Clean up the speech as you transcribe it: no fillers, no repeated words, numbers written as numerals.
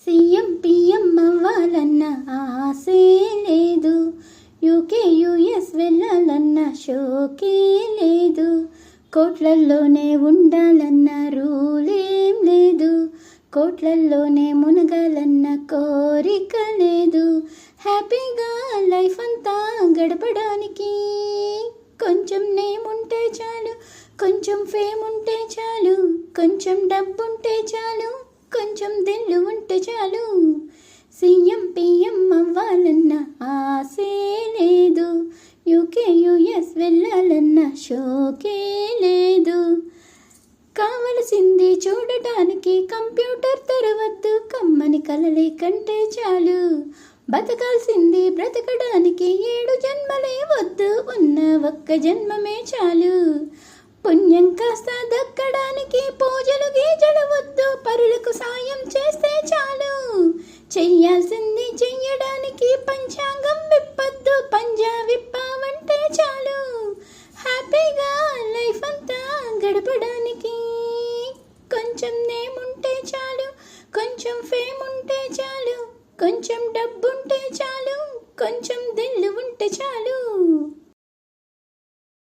CM PM అవ్వాలన్న ఆశే లేదు, UK US వెళ్ళాలన్న షోకే లేదు, కోట్లల్లోనే ఉండాలన్న రూలేం లేదు, కోట్లల్లోనే మునగాలన్న కోరిక లేదు. హ్యాపీగా లైఫ్ అంతా గడపడానికి కొంచెం నేమ్ ఉంటే చాలు, కొంచెం ఫేమ్ ఉంటే చాలు, కొంచెం డబ్బుంటే చాలు, కొంచెం దిల్లు ఉంటే చాలు. సీఎం పిఎం అవ్వాలన్న ఆశే లేదు, యూకే యుఎస్ వెళ్ళాలన్న షోకే లేదు. కావలసింది చూడటానికి కంప్యూటర్ తెరవద్దు, కమ్మని కలలే కంటే చాలు. బతకాల్సింది బ్రతకడానికి 7 జన్మలే వద్దు, ఉన్న ఒక్క జన్మమే చాలు. పుణ్యం కాస్త దక్కడానికి పూజలు గీజలు వద్దు, పరులకు సాయం చేస్తే చాలు. చెయ్యాల్సింది చెయ్యడానికి పంచాంగం విప్పొద్దు, పంజా విప్పావంటే చాలు. హ్యాపీగా లైఫ్ అంతా గడపడానికి కొంచెం నేమ్ ఉంటే చాలు, కొంచెం ఫేమ్ ఉంటే చాలు, కొంచెం డబ్బుంటే చాలు, కొంచెం దిల్లు ఉంటే చాలు.